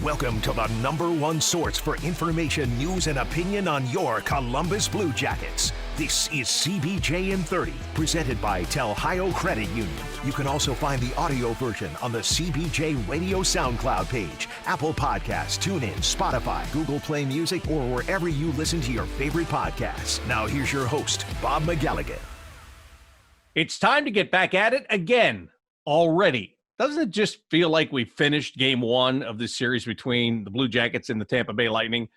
Welcome to the #1 source for information, news, and opinion on your Columbus Blue Jackets. This is CBJin30, presented by Telhio Credit Union. You can also find the audio version on the CBJ Radio SoundCloud page, Apple Podcasts, TuneIn, Spotify, Google Play Music, or wherever you listen to your favorite podcasts. Now here's your host, Bob McElligott. It's time to get back at it again already. Doesn't it just feel like we finished game one of this series between the Blue Jackets and the Tampa Bay Lightning?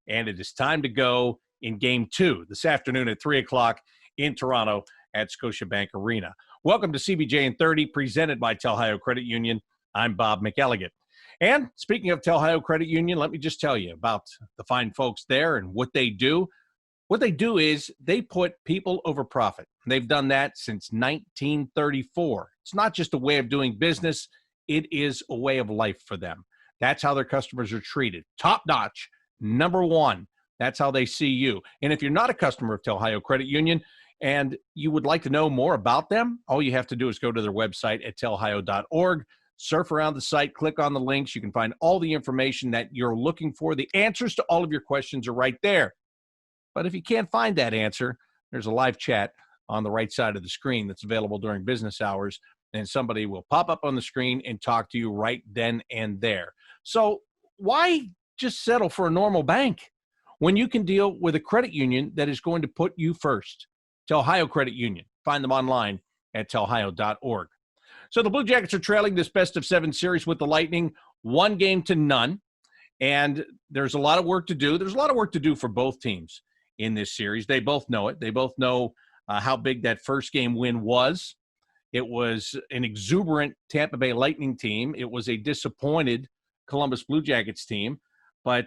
And it is time to go in game two this afternoon at 3 o'clock in Toronto at Scotiabank Arena. Welcome to CBJin30, presented by Telhio Credit Union. I'm Bob McElligott. And speaking of Telhio Credit Union, let me just tell you about the fine folks there and what they do. What they do is they put people over profit. They've done that since 1934. It's not just a way of doing business. It is a way of life for them. That's how their customers are treated. Top notch, #1. That's how they see you. And if you're not a customer of Telhio Credit Union and you would like to know more about them, all you have to do is go to their website at telhio.org, surf around the site, click on the links. You can find all the information that you're looking for. The answers to all of your questions are right there. But if you can't find that answer, there's a live chat on the right side of the screen that's available during business hours, and somebody will pop up on the screen and talk to you right then and there. So why just settle for a normal bank when you can deal with a credit union that is going to put you first? Telhio Credit Union. Find them online at telhio.org. So the Blue Jackets are trailing this best-of-7 series with the Lightning, 1-0. And there's a lot of work to do. There's a lot of work to do for both teams in this series. They both know it. They both know how big that first game win was. It was an exuberant Tampa Bay Lightning team. It was a disappointed Columbus Blue Jackets team. But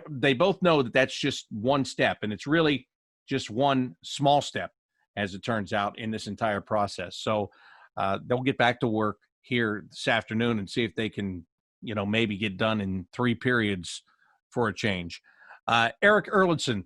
they both know that that's just one step, and it's really just one small step, as it turns out, in this entire process. So they'll get back to work here this afternoon and see if they can, maybe get done in 3 periods for a change. Erik Erlendsson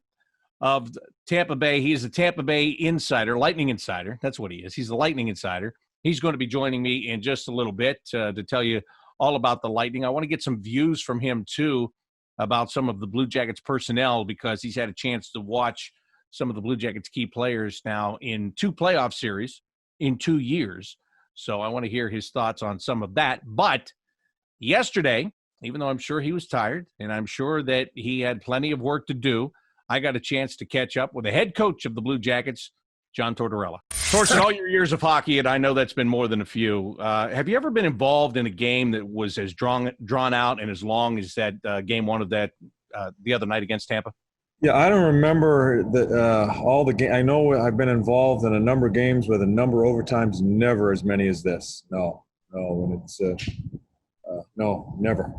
of Tampa Bay. He is a Tampa Bay insider, Lightning insider. That's what he is. He's the Lightning insider. He's going to be joining me in just a little bit to tell you all about the Lightning. I want to get some views from him, too, about some of the Blue Jackets personnel, because he's had a chance to watch some of the Blue Jackets key players now in 2 playoff series in 2 years. So I want to hear his thoughts on some of that. But yesterday, even though I'm sure he was tired and I'm sure that he had plenty of work to do, I got a chance to catch up with the head coach of the Blue Jackets, John Tortorella. Torch, in all your years of hockey, and I know that's been more than a few, have you ever been involved in a game that was as drawn out and as long as that game one of that the other night against Tampa? Yeah, I don't remember all the game. I know I've been involved in a number of games with a number of overtimes, never as many as this. No, and it's no, never.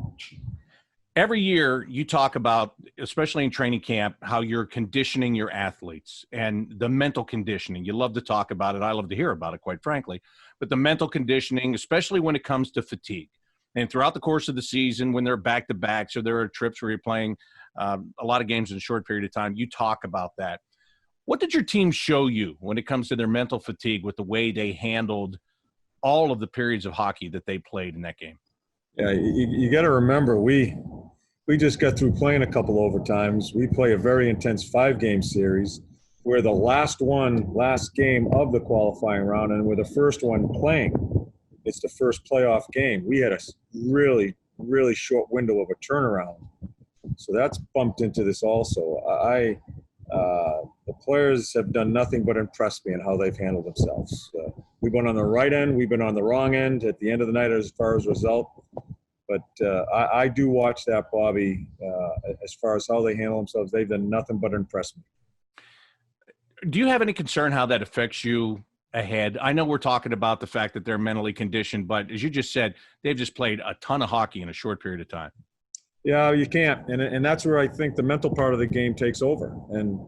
Every year you talk about, especially in training camp, how you're conditioning your athletes and the mental conditioning. You love to talk about it. I love to hear about it, quite frankly. But the mental conditioning, especially when it comes to fatigue. And throughout the course of the season, when they're back-to-backs or there are trips where you're playing a lot of games in a short period of time, you talk about that. What did your team show you when it comes to their mental fatigue with the way they handled all of the periods of hockey that they played in that game? Yeah, you got to remember, we just got through playing a couple overtimes. We play a very intense 5-game series where the last game of the qualifying round, and we're the first one playing. It's the first playoff game. We had a really, really short window of a turnaround. So that's bumped into this also. The players have done nothing but impress me in how they've handled themselves. We've been on the right end. We've been on the wrong end at the end of the night as far as result. But I do watch that, Bobby, as far as how they handle themselves. They've done nothing but impress me. Do you have any concern how that affects you ahead? I know we're talking about the fact that they're mentally conditioned, but as you just said, they've just played a ton of hockey in a short period of time. Yeah, you can't. And that's where I think the mental part of the game takes over. And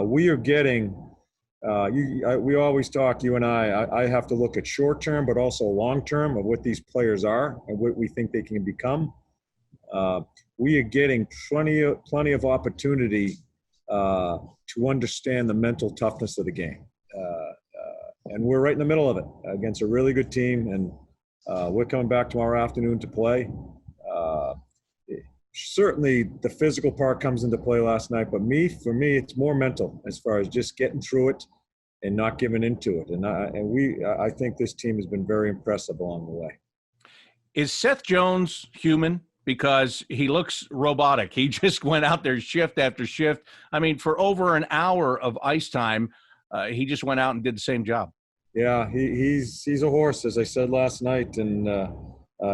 we are getting we always talk, you and I have to look at short-term but also long-term of what these players are and what we think they can become. We are getting plenty of opportunity to understand the mental toughness of the game. And we're right in the middle of it against a really good team. And we're coming back tomorrow afternoon to play. certainly the physical part comes into play last night, but for me, it's more mental as far as just getting through it and not giving into it. And I think this team has been very impressive along the way. Is Seth Jones human? Because he looks robotic. He just went out there shift after shift. I mean, for over an hour of ice time, he just went out and did the same job. Yeah, he's a horse, as I said last night, and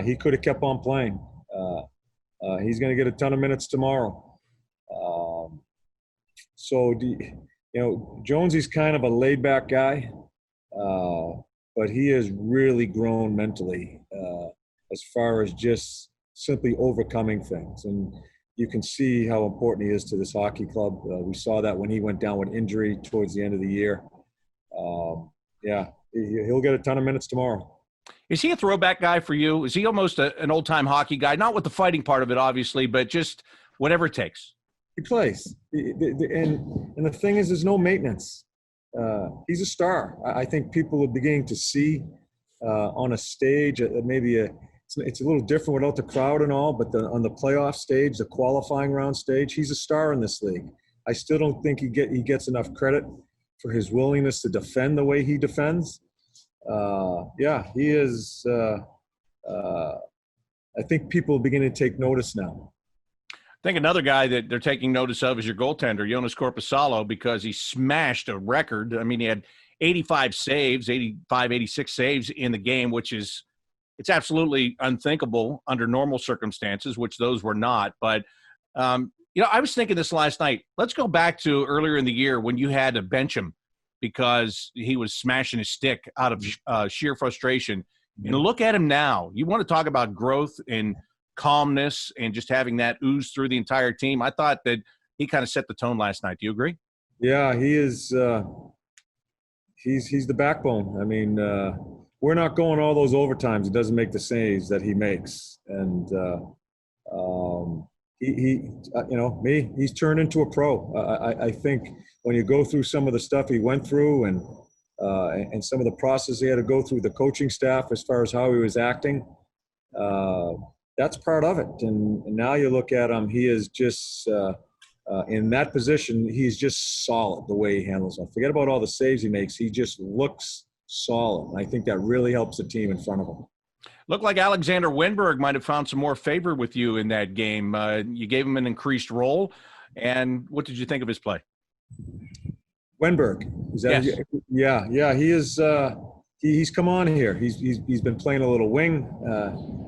he could have kept on playing. He's going to get a ton of minutes tomorrow. Jonesy's kind of a laid-back guy, but he has really grown mentally as far as just simply overcoming things. And you can see how important he is to this hockey club. We saw that when he went down with injury towards the end of the year. He'll get a ton of minutes tomorrow. Is he a throwback guy for you? Is he almost an old-time hockey guy? Not with the fighting part of it, obviously, but just whatever it takes. He plays. And the thing is, there's no maintenance. He's a star. I think people are beginning to see on a stage, it's a little different without the crowd and all, but on the playoff stage, the qualifying round stage, he's a star in this league. I still don't think he gets enough credit for his willingness to defend the way he defends. He is. I think people are beginning to take notice now. I think another guy that they're taking notice of is your goaltender, Jonas Korpisalo, because he smashed a record. I mean, he had 85 saves, 86 saves in the game, which is it's absolutely unthinkable under normal circumstances, which those were not. But, I was thinking this last night. Let's go back to earlier in the year when you had to bench him because he was smashing his stick out of sheer frustration. And look at him now. You want to talk about growth and calmness and just having that ooze through the entire team. I thought that he kind of set the tone last night. Do you agree? Yeah, he is. He's the backbone. I mean, we're not going all those overtimes. He doesn't make the saves that he makes. And he's turned into a pro. I think when you go through some of the stuff he went through and some of the process he had to go through, the coaching staff as far as how he was acting, that's part of it. And now you look at him, he is just in that position, he's just solid the way he handles it. Forget about all the saves he makes. He just looks solid. And I think that really helps the team in front of him. Looked like Alexander Wenberg might have found some more favor with you in that game. You gave him an increased role. And what did you think of his play? Wenberg. Is that yes. Yeah. He is. He's come on here. He's been playing a little wing.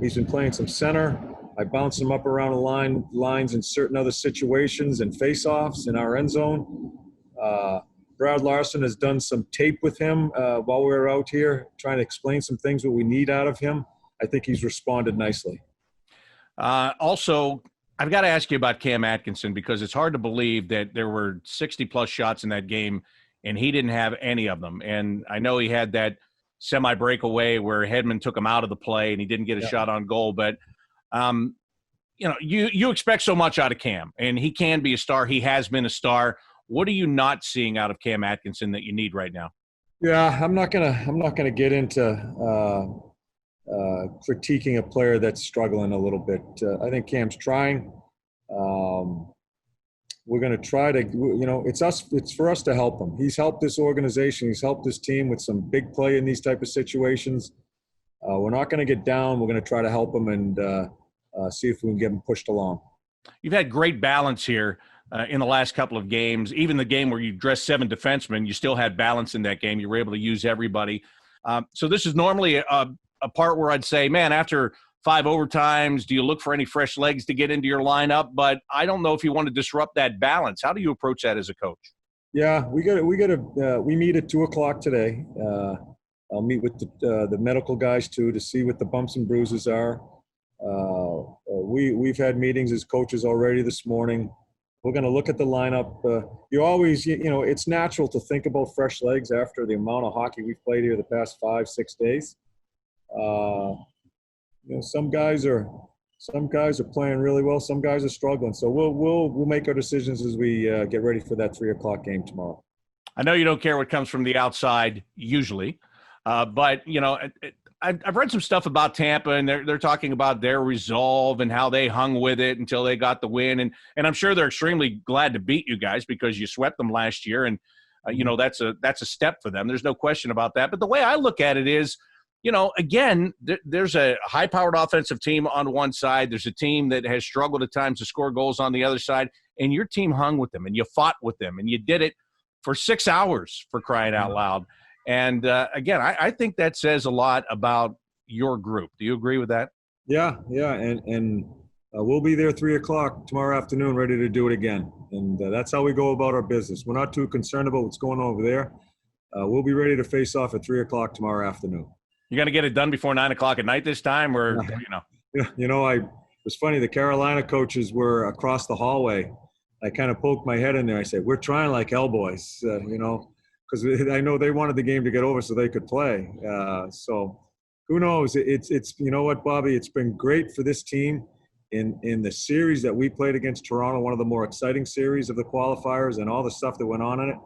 He's been playing some center. I bounced him up around the lines in certain other situations and face-offs in our end zone. Brad Larson has done some tape with him while we were out here, trying to explain some things that we need out of him. I think he's responded nicely. Also, I've got to ask you about Cam Atkinson because it's hard to believe that there were 60-plus shots in that game and he didn't have any of them. And I know he had that semi-breakaway where Hedman took him out of the play and he didn't get a shot on goal. But, you expect so much out of Cam, and he can be a star. He has been a star. What are you not seeing out of Cam Atkinson that you need right now? Yeah, I'm not gonna get into critiquing a player that's struggling a little bit. I think Cam's trying. We're going to try to, it's for us to help him. He's helped this organization. He's helped this team with some big play in these type of situations. We're not going to get down. We're going to try to help him and see if we can get him pushed along. You've had great balance here in the last couple of games. Even the game where you dressed 7 defensemen, you still had balance in that game. You were able to use everybody. So this is normally a part where I'd say, man, after 5 overtimes, do you look for any fresh legs to get into your lineup? But I don't know if you want to disrupt that balance. How do you approach that as a coach? Yeah, we meet at 2:00 today. I'll meet with the medical guys too to see what the bumps and bruises are. We've had meetings as coaches already this morning. We're going to look at the lineup. You always, it's natural to think about fresh legs after the amount of hockey we've played here the past 5-6 days. Some guys are playing really well. Some guys are struggling. So we'll make our decisions as we get ready for that 3:00 game tomorrow. I know you don't care what comes from the outside usually, but I've read some stuff about Tampa, and they're talking about their resolve and how they hung with it until they got the win. And I'm sure they're extremely glad to beat you guys because you swept them last year. And, that's a step for them. There's no question about that. But the way I look at it is, again, there's a high-powered offensive team on one side. There's a team that has struggled at times to score goals on the other side. And your team hung with them, and you fought with them, and you did it for 6 hours, for crying out loud. And, again, I think that says a lot about your group. Do you agree with that? Yeah. And we'll be there 3 o'clock tomorrow afternoon ready to do it again. And that's how we go about our business. We're not too concerned about what's going on over there. We'll be ready to face off at 3 o'clock tomorrow afternoon. You going to get it done before 9 o'clock at night this time, or, It was funny. The Carolina coaches were across the hallway. I kind of poked my head in there. I said, we're trying like hellboys, because I know they wanted the game to get over so they could play. So who knows? It's you know what, Bobby? It's been great for this team in the series that we played against Toronto, one of the more exciting series of the qualifiers and all the stuff that went on in it.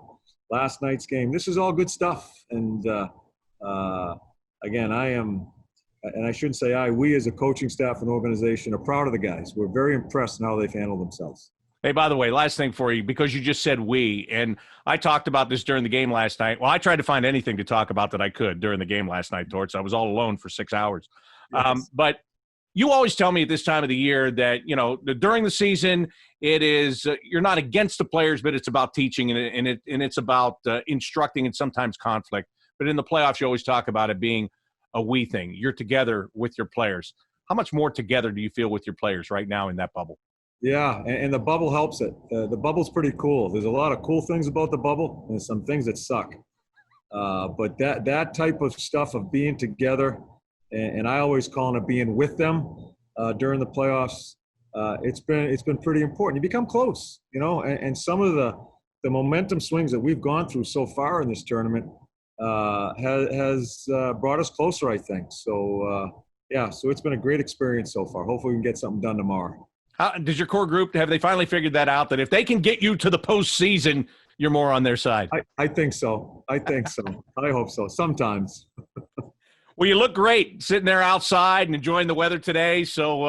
Last night's game. This is all good stuff. And, again, and I shouldn't say we as a coaching staff and organization are proud of the guys. We're very impressed in how they've handled themselves. Hey, by the way, last thing for you, because you just said we, and I talked about this during the game last night. Well, I tried to find anything to talk about that I could during the game last night, Torts. I was all alone for 6 hours. Yes. But you always tell me at this time of the year that, during the season, it is you're not against the players, but it's about teaching and it's about instructing and sometimes conflict. But in the playoffs, you always talk about it being a we thing. You're together with your players. How much more together do you feel with your players right now in that bubble? Yeah, and the bubble helps it. The bubble's pretty cool. There's a lot of cool things about the bubble and some things that suck. But that type of stuff of being together, and I always call it being with them during the playoffs, it's been pretty important. You become close, and some of the momentum swings that we've gone through so far in this tournament has brought us closer, I think. So, so it's been a great experience so far. Hopefully we can get something done tomorrow. Does your core group, have they finally figured that out, that if they can get you to the postseason, you're more on their side? I think so. I hope so. Sometimes. Well, you look great sitting there outside and enjoying the weather today. So,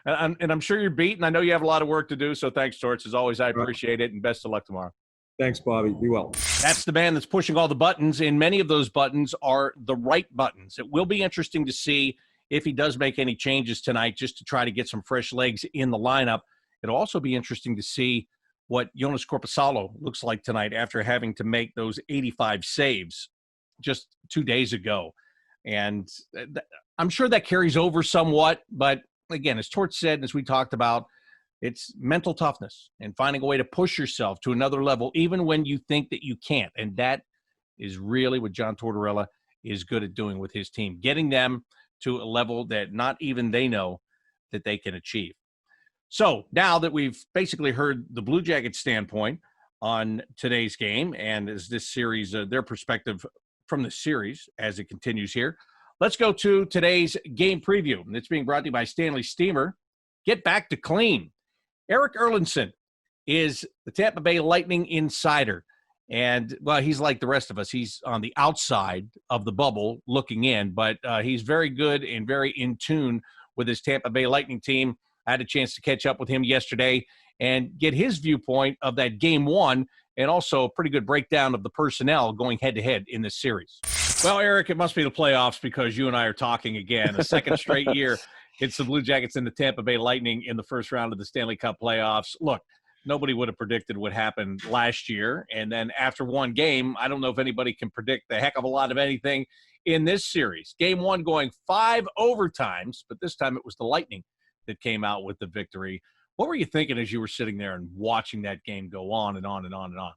and I'm sure you're beat, and I know you have a lot of work to do. So thanks, Torts. As always, I appreciate it, and best of luck tomorrow. Thanks, Bobby. Be well. That's the man that's pushing all the buttons, and many of those buttons are the right buttons. It will be interesting to see if he does make any changes tonight just to try to get some fresh legs in the lineup. It'll also be interesting to see what Jonas Korpisalo looks like tonight after having to make those 85 saves just 2 days ago. And I'm sure that carries over somewhat, but again, as Torts said, and as we talked about, it's mental toughness and finding a way to push yourself to another level, even when you think that you can't. And that is really what John Tortorella is good at doing with his team, getting them to a level that not even they know that they can achieve. So now that we've basically heard the Blue Jackets standpoint on today's game, and as this series, their perspective from the series as it continues here, let's go to today's game preview. And it's being brought to you by Stanley Steamer. Get back to clean. Erik Erlendsson is the Tampa Bay Lightning insider. And, well, he's like the rest of us. He's on the outside of the bubble looking in, but he's very good and very in tune with his Tampa Bay Lightning team. I had a chance to catch up with him yesterday and get his viewpoint of that game one, and also a pretty good breakdown of the personnel going head-to-head in this series. Well, Erik, it must be the playoffs because you and I are talking again. A second straight year, it's the Blue Jackets and the Tampa Bay Lightning in the first round of the Stanley Cup playoffs. Look, nobody would have predicted what happened last year. And then after one game, I don't know if anybody can predict the heck of a lot of anything in this series. Game one going 5 overtimes, but this time it was the Lightning that came out with the victory. What were you thinking as you were sitting there and watching that game go on and on and on and on?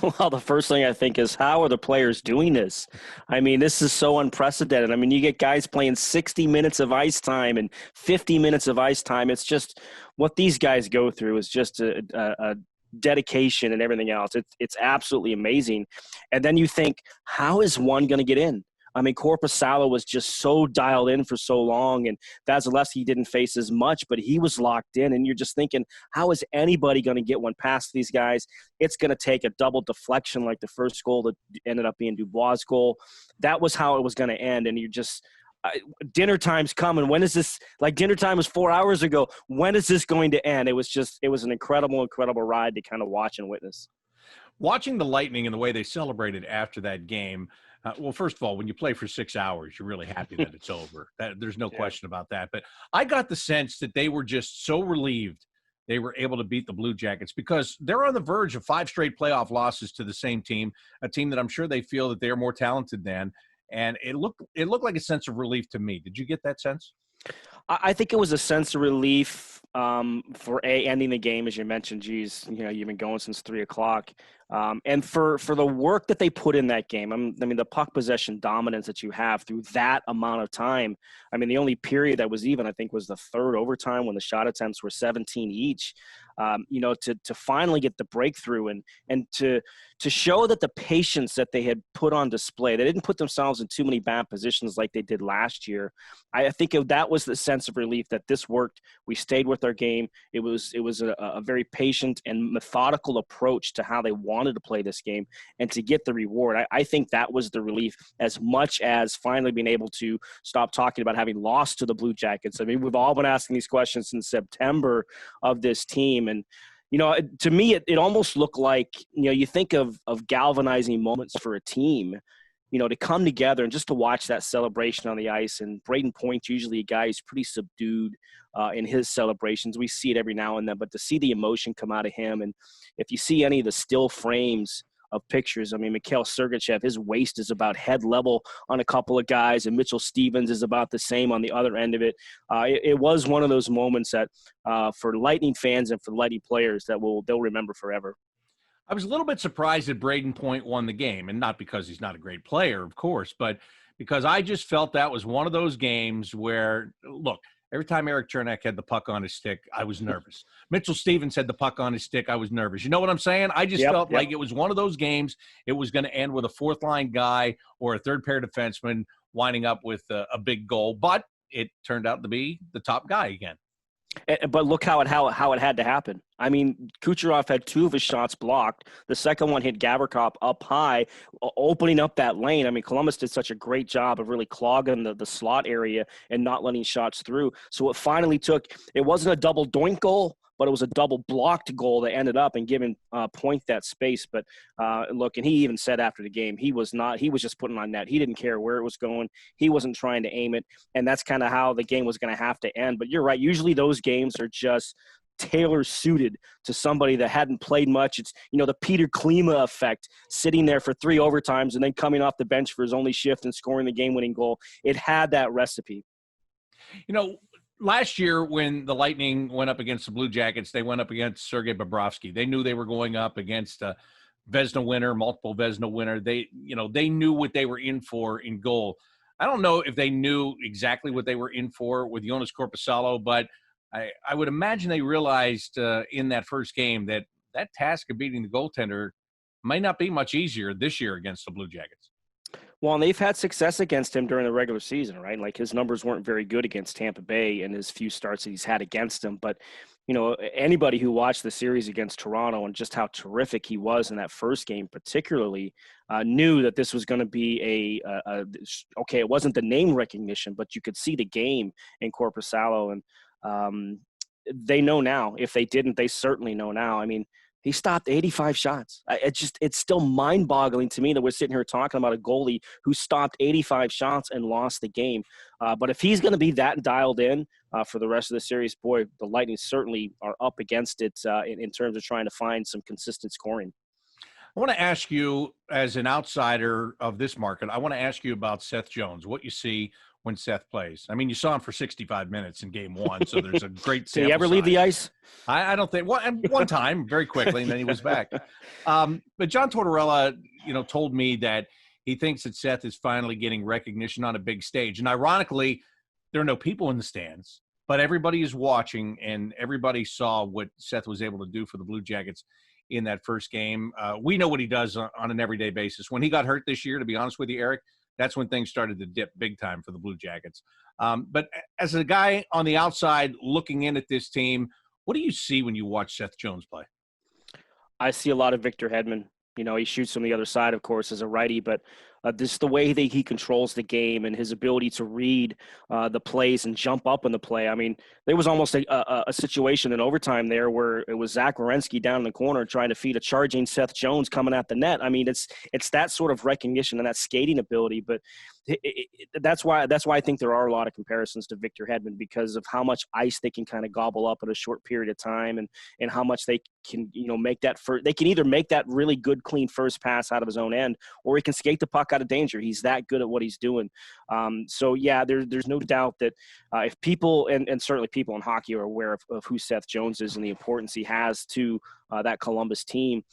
Well, the first thing I think is, how are the players doing this? I mean, this is so unprecedented. I mean, you get guys playing 60 minutes of ice time and 50 minutes of ice time. It's just what these guys go through is just a dedication and everything else. It's absolutely amazing. And then you think, how is one going to get in? I mean, Korpisalo was just so dialed in for so long, and Vasilevsky didn't face as much, but he was locked in, and you're just thinking, how is anybody going to get one past these guys? It's going to take a double deflection like the first goal that ended up being Dubois' goal. That was how it was going to end, and you're just dinner time's coming. When is this? Like, dinner time was 4 hours ago. When is this going to end? It was an incredible ride to kind of watch and witness. Watching the Lightning and the way they celebrated after that game, well, first of all, when you play for 6 hours, you're really happy that it's over. There's no question about that. But I got the sense that they were just so relieved they were able to beat the Blue Jackets, because they're on the verge of 5 straight playoff losses to the same team, a team that I'm sure they feel that they're more talented than. And it looked like a sense of relief to me. Did you get that sense? I think it was a sense of relief for ending the game, as you mentioned. Geez, you've been going since 3:00, and for the work that they put in that game. I mean, the puck possession dominance that you have through that amount of time. I mean, the only period that was even, I think, was the third overtime when the shot attempts were 17 each. To finally get the breakthrough and to show that the patience that they had put on display, they didn't put themselves in too many bad positions like they did last year. I think that was the sense of relief that this worked. We stayed with our game. It was a very patient and methodical approach to how they wanted to play this game and to get the reward. I think that was the relief, as much as finally being able to stop talking about having lost to the Blue Jackets. I mean, we've all been asking these questions since September of this team. And, to me, it almost looked like, you think of galvanizing moments for a team, to come together and just to watch that celebration on the ice. And Braden Point's usually a guy who's pretty subdued in his celebrations. We see it every now and then, but to see the emotion come out of him, and if you see any of the still frames of pictures, I mean, Mikhail Sergachev, his waist is about head level on a couple of guys, and Mitchell Stevens is about the same on the other end of it. It was one of those moments that for Lightning fans and for Lightning players that they'll remember forever. I was a little bit surprised that Braden Point won the game, and not because he's not a great player, of course, but because I just felt that was one of those games where, look, every time Erik Chernak had the puck on his stick, I was nervous. Mitchell Stevens had the puck on his stick, I was nervous. You know what I'm saying? I just felt like it was one of those games. It was going to end with a fourth-line guy or a third-pair defenseman winding up with a big goal, but it turned out to be the top guy again. But look how it had to happen. I mean, Kucherov had 2 of his shots blocked. The second one hit Gavrikov up high, opening up that lane. I mean, Columbus did such a great job of really clogging the slot area and not letting shots through. So it finally it wasn't a double doink goal, but it was a double blocked goal that ended up and giving Point that space. But look, and he even said after the game, he was just putting on net. He didn't care where it was going. He wasn't trying to aim it. And that's kind of how the game was going to have to end. But you're right. Usually those games are just tailor-suited to somebody that hadn't played much. It's, the Peter Klima effect, sitting there for 3 overtimes and then coming off the bench for his only shift and scoring the game-winning goal. It had that recipe. Last year when the Lightning went up against the Blue Jackets, they went up against Sergei Bobrovsky. They knew they were going up against a Vezina winner, multiple Vezina winner. They knew what they were in for in goal. I don't know if they knew exactly what they were in for with Joonas Korpisalo, but I would imagine they realized in that first game that task of beating the goaltender might not be much easier this year against the Blue Jackets. Well, and they've had success against him during the regular season, right? Like, his numbers weren't very good against Tampa Bay in his few starts that he's had against them. But, anybody who watched the series against Toronto and just how terrific he was in that first game particularly knew that this was going to be okay, it wasn't the name recognition, but you could see the game in Korpisalo. And they know now. If they didn't, they certainly know now. I mean, he stopped 85 shots. It's still mind-boggling to me that we're sitting here talking about a goalie who stopped 85 shots and lost the game. But if he's going to be that dialed in for the rest of the series, boy, the Lightning certainly are up against it in terms of trying to find some consistent scoring. I want to ask you, as an outsider of this market, I want to ask you about Seth Jones, what you see when Seth plays. I mean, you saw him for 65 minutes in game 1, so there's a great sample Did he ever leave the ice? I don't think – one time, very quickly, and then he was back. But John Tortorella, told me that he thinks that Seth is finally getting recognition on a big stage. And ironically, there are no people in the stands, but everybody is watching, and everybody saw what Seth was able to do for the Blue Jackets in that first game. We know what he does on an everyday basis. When he got hurt this year, to be honest with you, Erik, that's when things started to dip big time for the Blue Jackets. But as a guy on the outside looking in at this team, what do you see when you watch Seth Jones play? I see a lot of Victor Hedman. He shoots from the other side, of course, as a righty, but this the way that he controls the game and his ability to read the plays and jump up in the play. I mean, there was almost a situation in overtime there where it was Zach Werenski down in the corner trying to feed a charging Seth Jones coming at the net. I mean, it's that sort of recognition and that skating ability, but that's why I think there are a lot of comparisons to Victor Hedman because of how much ice they can kind of gobble up in a short period of time and how much they can, make that they can either make that really good, clean first pass out of his own end, or he can skate the puck out of danger. He's that good at what he's doing. So yeah, there's no doubt that if people, and certainly people in hockey are aware of who Seth Jones is and the importance he has to that Columbus team,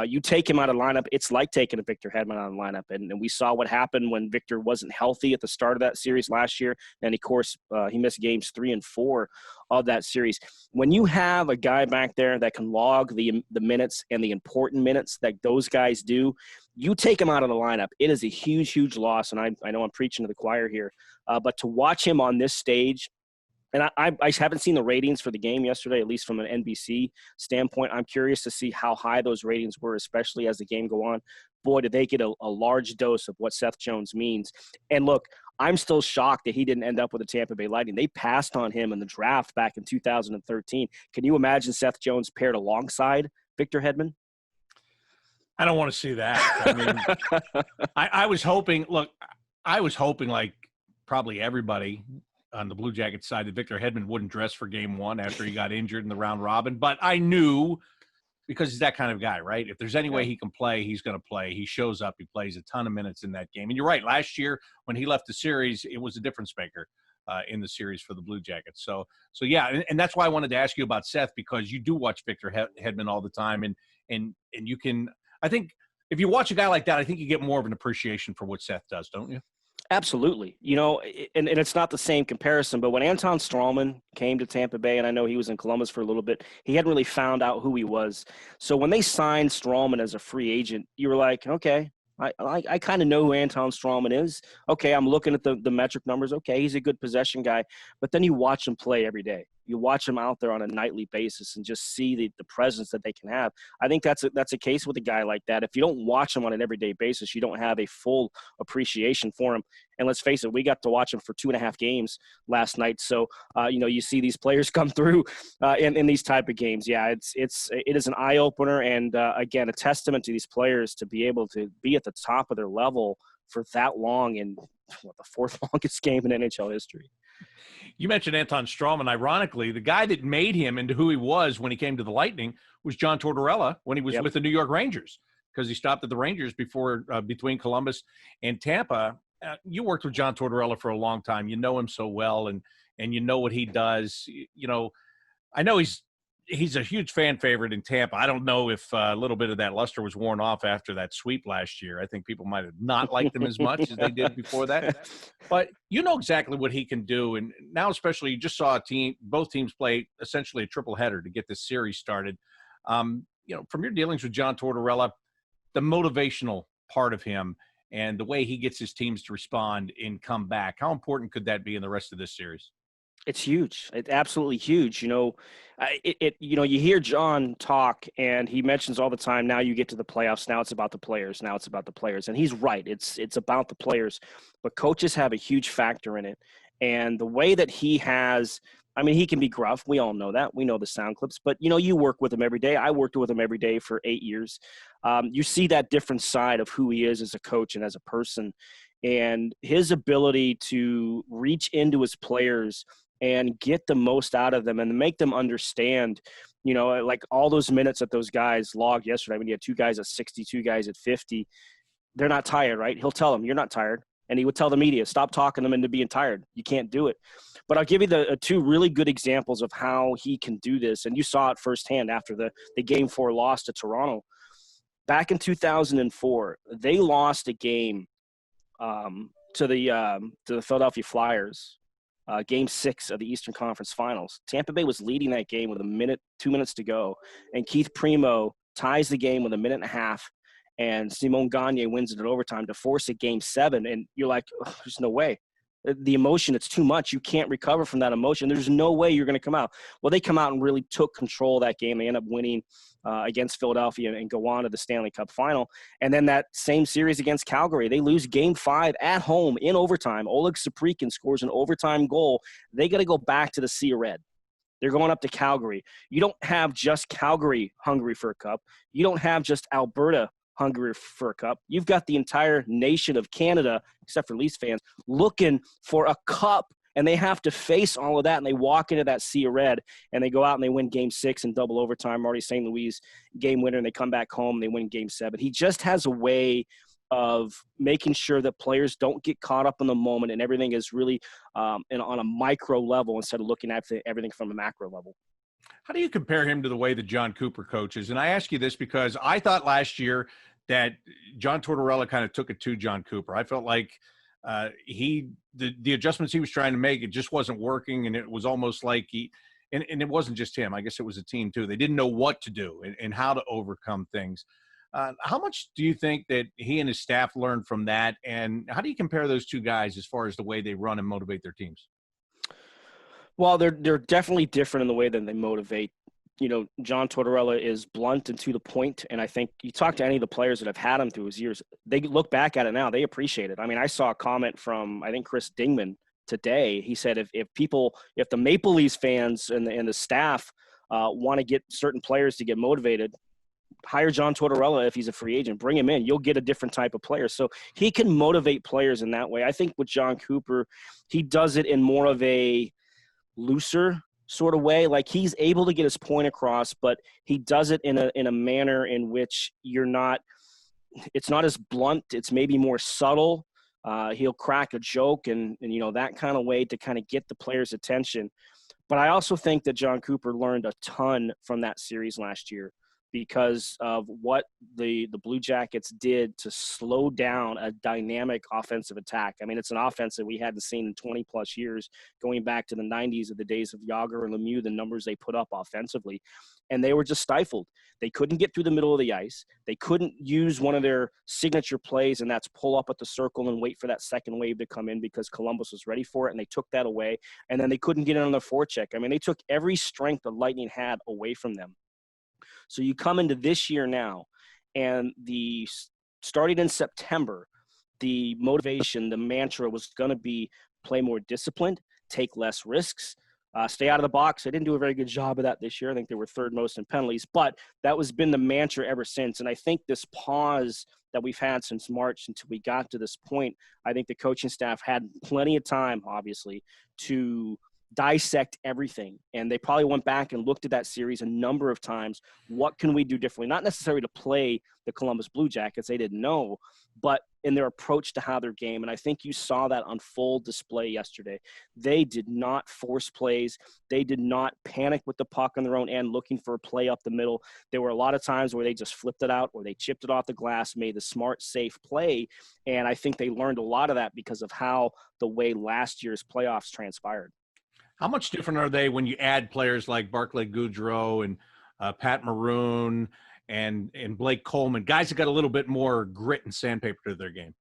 you take him out of lineup, it's like taking a Victor Hedman out of lineup. And we saw what happened when Victor wasn't healthy at the start of that series last year. And of course, he missed games 3 and 4 of that series. When you have a guy back there that can log the minutes and the important minutes that those guys do, you take him out of the lineup. It is a huge, huge loss. And I know I'm preaching to the choir here, but to watch him on this stage, and I haven't seen the ratings for the game yesterday, at least from an NBC standpoint. I'm curious to see how high those ratings were, especially as the game go on. Boy, did they get a large dose of what Seth Jones means. And look, I'm still shocked that he didn't end up with the Tampa Bay Lightning. They passed on him in the draft back in 2013. Can you imagine Seth Jones paired alongside Victor Hedman? I don't want to see that. I mean, I was hoping like probably everybody on the Blue Jackets side that Victor Hedman wouldn't dress for game 1 after he got injured in the round robin. But I knew, because he's that kind of guy, right? If there's any way he can play, he's going to play. He shows up. He plays a ton of minutes in that game. And you're right. Last year when he left the series, it was a difference maker in the series for the Blue Jackets. So yeah, and that's why I wanted to ask you about Seth, because you do watch Victor Hedman all the time. And you can – I think if you watch a guy like that, I think you get more of an appreciation for what Seth does, don't you? Absolutely. And it's not the same comparison, but when Anton Strawman came to Tampa Bay, and I know he was in Columbus for a little bit, he hadn't really found out who he was. So when they signed Strawman as a free agent, you were like, okay, I kind of know who Anton Strawman is. Okay, I'm looking at the metric numbers. Okay, he's a good possession guy. But then you watch him play every day. You watch him out there on a nightly basis and just see the presence that they can have. I think that's a case with a guy like that. If you don't watch him on an everyday basis, you don't have a full appreciation for him. And let's face it, we got to watch him for 2.5 games last night. So, you see these players come through in these type of games. Yeah, it is an eye opener, and again, a testament to these players to be able to be at the top of their level for that long in the 4th longest game in NHL history. You mentioned Anton Strawman. Ironically, the guy that made him into who he was when he came to the Lightning was John Tortorella when he was with the New York Rangers, because he stopped at the Rangers before between Columbus and Tampa. You worked with John Tortorella for a long time. You know him so well, and you know what he does. I know he's a huge fan favorite in Tampa. I don't know if a little bit of that luster was worn off after that sweep last year. I think people might have not liked him as much as they did before that. But you know exactly what he can do. And now especially you just saw both teams play essentially a triple header to get this series started. From your dealings with John Tortorella, the motivational part of him and the way he gets his teams to respond and come back, how important could that be in the rest of this series? It's huge. It's absolutely huge. You hear John talk, and he mentions all the time, now you get to the playoffs, now it's about the players, and he's right. It's about the players, but coaches have a huge factor in it. And the way that he has, he can be gruff. We all know that. We know the sound clips, but you work with him every day. I worked with him every day for 8 years. You see that different side of who he is as a coach and as a person, and his ability to reach into his players and get the most out of them and make them understand, like all those minutes that those guys logged yesterday. You had 2 guys at 60, 2 guys at 50. They're not tired, right? He'll tell them, you're not tired. And he would tell the media, stop talking them into being tired. You can't do it. But I'll give you the 2 really good examples of how he can do this. And you saw it firsthand after the Game 4 loss to Toronto. Back in 2004, they lost a game to the Philadelphia Flyers. Game 6 of the Eastern Conference Finals. Tampa Bay was leading that game with 2 minutes to go, and Keith Primo ties the game with 1.5 minutes, and Simon Gagne wins it in overtime to force a game 7. And you're like, there's no way. The emotion, it's too much. You can't recover from that emotion. There's no way you're going to come out. Well, they come out and really took control of that game. They end up winning against Philadelphia and go on to the Stanley Cup final. And then that same series against Calgary, they lose game 5 at home in overtime. Oleg Saprikin scores an overtime goal. They got to go back to the Sea of Red. They're going up to Calgary. You don't have just Calgary hungry for a cup. You don't have just Alberta hungry for a cup. You've got the entire nation of Canada, except for Leafs fans, looking for a cup, and they have to face all of that, and they walk into that Sea of Red, and they go out and they win game 6 in double overtime. Marty St. Louis game winner, and they come back home and they win game 7. He just has a way of making sure that players don't get caught up in the moment and everything is really on a micro level instead of looking at everything from a macro level. How do you compare him to the way that John Cooper coaches? And I ask you this because I thought last year that John Tortorella kind of took it to John Cooper. I felt like the adjustments he was trying to make, it just wasn't working. And it was almost like and it wasn't just him. I guess it was a team too. They didn't know what to do and how to overcome things. How much do you think that he and his staff learned from that? And how do you compare those two guys as far as the way they run and motivate their teams? Well, they're definitely different in the way that they motivate. You know, John Tortorella is blunt and to the point, and I think you talk to any of the players that have had him through his years, they look back at it now, they appreciate it. I mean, I saw a comment from, I think, Chris Dingman today. He said if the Maple Leafs fans and the staff want to get certain players to get motivated, hire John Tortorella if he's a free agent. Bring him in. You'll get a different type of player. So he can motivate players in that way. I think with John Cooper, he does it in more of a looser sort of way. Like he's able to get his point across, but he does it in a manner in which it's not as blunt. It's maybe more subtle. He'll crack a joke and that kind of way to kind of get the players' attention. But I also think that John Cooper learned a ton from that series last year, because of what the Blue Jackets did to slow down a dynamic offensive attack. I mean, it's an offense that we hadn't seen in 20-plus years, going back to the 90s of the days of Yager and Lemieux, the numbers they put up offensively. And they were just stifled. They couldn't get through the middle of the ice. They couldn't use one of their signature plays, and that's pull up at the circle and wait for that second wave to come in, because Columbus was ready for it, and they took that away. And then they couldn't get in on their forecheck. I mean, they took every strength the Lightning had away from them. So you come into this year now, and starting in September, the motivation, the mantra was going to be play more disciplined, take less risks, stay out of the box. They didn't do a very good job of that this year. I think they were third most in penalties, but that has been the mantra ever since. And I think this pause that we've had since March until we got to this point, I think the coaching staff had plenty of time, obviously, to dissect everything, and they probably went back and looked at that series a number of times. What can we do differently? Not necessarily to play the Columbus Blue Jackets, they didn't know, but in their approach to how their game. And I think you saw that on full display yesterday. They did not force plays. They did not panic with the puck on their own end looking for a play up the middle. There were a lot of times where they just flipped it out or they chipped it off the glass, made the smart, safe play. And I think they learned a lot of that because of how the way last year's playoffs transpired. How much different are they when you add players like Barclay Goodrow and Pat Maroon and Blake Coleman, guys that got a little bit more grit and sandpaper to their game?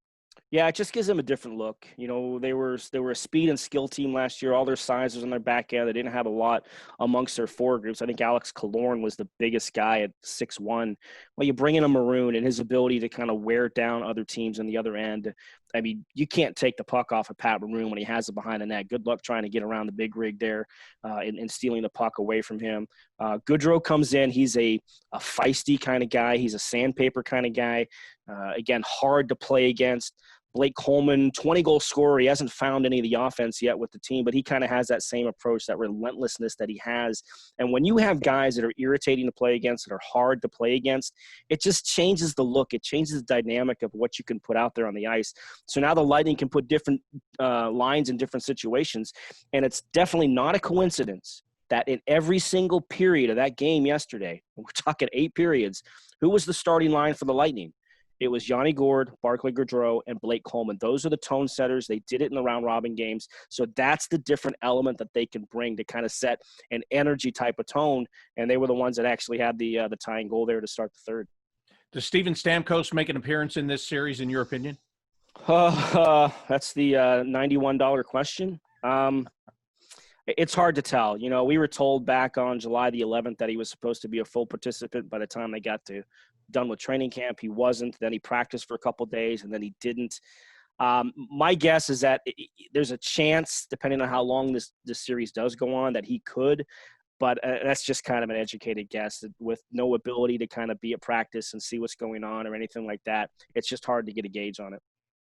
Yeah, it just gives them a different look. You know, they were a speed and skill team last year. All their size was on their back end. They didn't have a lot amongst their forward groups. I think Alex Killorn was the biggest guy at 6'1". Well, you bring in a Maroon and his ability to kind of wear down other teams on the other end. I mean, you can't take the puck off of Pat Maroon when he has it behind the net. Good luck trying to get around the big rig there and stealing the puck away from him. Goodrow comes in. He's a feisty kind of guy. He's a sandpaper kind of guy. Again, hard to play against. Blake Coleman, 20-goal scorer. He hasn't found any of the offense yet with the team, but he kind of has that same approach, that relentlessness that he has. And when you have guys that are irritating to play against, that are hard to play against, it just changes the look. It changes the dynamic of what you can put out there on the ice. So now the Lightning can put different lines in different situations, and it's definitely not a coincidence that in every single period of that game yesterday, we're talking 8 periods, who was the starting line for the Lightning? It was Yanni Gourde, Barclay Goodrow, and Blake Coleman. Those are the tone setters. They did it in the round-robin games. So that's the different element that they can bring to kind of set an energy type of tone, and they were the ones that actually had the tying goal there to start the third. Does Steven Stamkos make an appearance in this series, in your opinion? That's the $91 question. It's hard to tell. You know, we were told back on July the 11th that he was supposed to be a full participant. By the time they got done with training camp, he wasn't. Then he practiced for a couple of days, and then he didn't. My guess is that there's a chance, depending on how long this series does go on, that he could. But that's just kind of an educated guess with no ability to kind of be at practice and see what's going on or anything like that. It's just hard to get a gauge on it.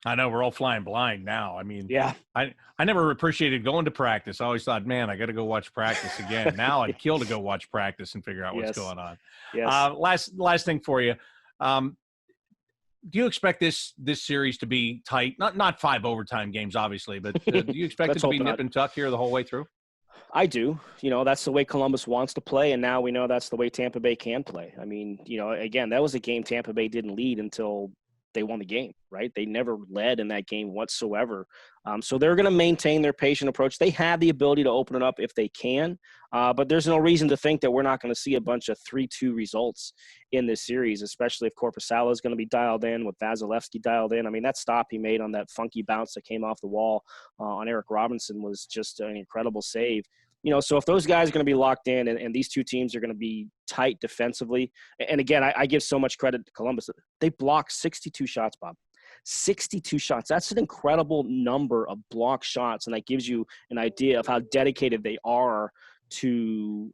I know we're all flying blind now. I mean, yeah, I never appreciated going to practice. I always thought, man, I got to go watch practice again. Now I'd kill to go watch practice and figure out what's going on. Yes. Last thing for you. Do you expect this series to be tight? Not 5 overtime games, obviously, but do you expect it to be nip and tuck here the whole way through? I do. You know, that's the way Columbus wants to play, and now we know that's the way Tampa Bay can play. I mean, you know, again, that was a game Tampa Bay didn't lead until they won the game, right? They never led in that game whatsoever. So they're going to maintain their patient approach. They have the ability to open it up if they can, but there's no reason to think that we're not going to see a bunch of 3-2 results in this series, especially if Korpisalo is going to be dialed in, with Vasilevsky dialed in. I mean, that stop he made on that funky bounce that came off the wall on Erik Robinson was just an incredible save. You know, so if those guys are going to be locked in and these two teams are going to be tight defensively, and again, I give so much credit to Columbus. They blocked 62 shots, Bob. 62 shots. That's an incredible number of block shots, and that gives you an idea of how dedicated they are to,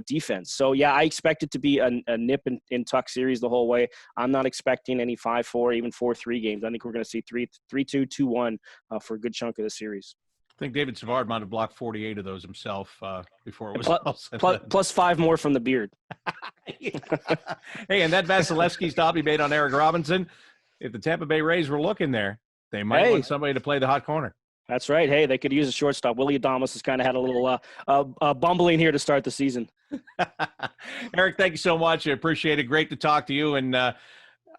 defense. So, yeah, I expect it to be a nip and tuck series the whole way. I'm not expecting any 5-4, even 4-3 games. I think we're going to see 3-2, 2-1 for a good chunk of the series. I think David Savard might have blocked 48 of those himself before it was all said. Plus 5 more from the beard. Hey, and that Vasilevsky stop he made on Erik Robinson, if the Tampa Bay Rays were looking there, they might want somebody to play the hot corner. That's right. Hey, they could use a shortstop. Willie Adames has kind of had a little bumbling here to start the season. Erik, thank you so much. I appreciate it. Great to talk to you. And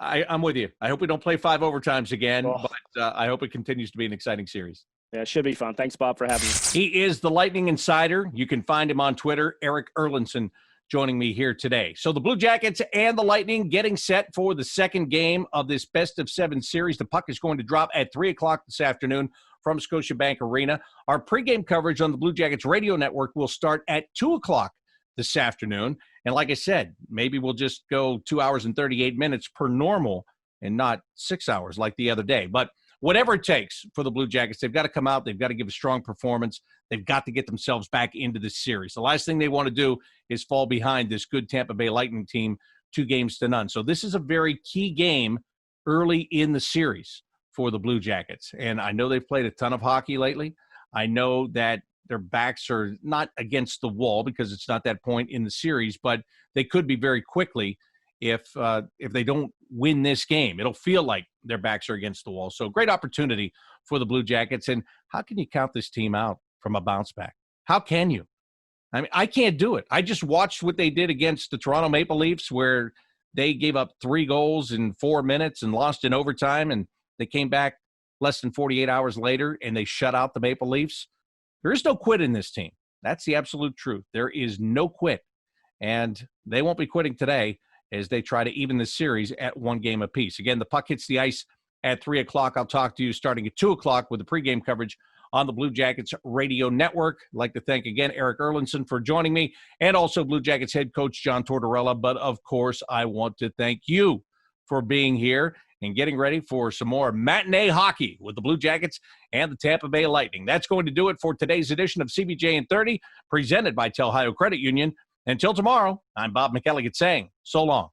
I'm with you. I hope we don't play 5 overtimes again, but I hope it continues to be an exciting series. Yeah, it should be fun. Thanks, Bob, for having me. He is the Lightning Insider. You can find him on Twitter, Erik Erlendsson, joining me here today. So the Blue Jackets and the Lightning getting set for the second game of this best-of-7 series. The puck is going to drop at 3 o'clock this afternoon from Scotiabank Arena. Our pregame coverage on the Blue Jackets radio network will start at 2 o'clock this afternoon. And like I said, maybe we'll just go 2 hours and 38 minutes per normal and not 6 hours like the other day. But whatever it takes for the Blue Jackets, they've got to come out. They've got to give a strong performance. They've got to get themselves back into this series. The last thing they want to do is fall behind this good Tampa Bay Lightning team 2-0. So this is a very key game early in the series for the Blue Jackets. And I know they've played a ton of hockey lately. I know that their backs are not against the wall because it's not that point in the series, but they could be very quickly if they don't win this game. It'll feel like their backs are against the wall. So great opportunity for the Blue Jackets. And how can you count this team out from a bounce back? How can you? I mean, I can't do it. I just watched what they did against the Toronto Maple Leafs, where they gave up 3 goals in 4 minutes and lost in overtime, and they came back less than 48 hours later and they shut out the Maple Leafs. There is no quit in this team. That's the absolute truth. There is no quit. And they won't be quitting today as they try to even the series at 1 game apiece. Again, the puck hits the ice at 3 o'clock. I'll talk to you starting at 2 o'clock with the pregame coverage on the Blue Jackets radio network. I'd like to thank again Erik Erlendsson for joining me, and also Blue Jackets head coach John Tortorella. But of course, I want to thank you for being here and getting ready for some more matinee hockey with the Blue Jackets and the Tampa Bay Lightning. That's going to do it for today's edition of CBJin30, presented by Telhio Credit Union. Until tomorrow, I'm Bob McElligott saying so long.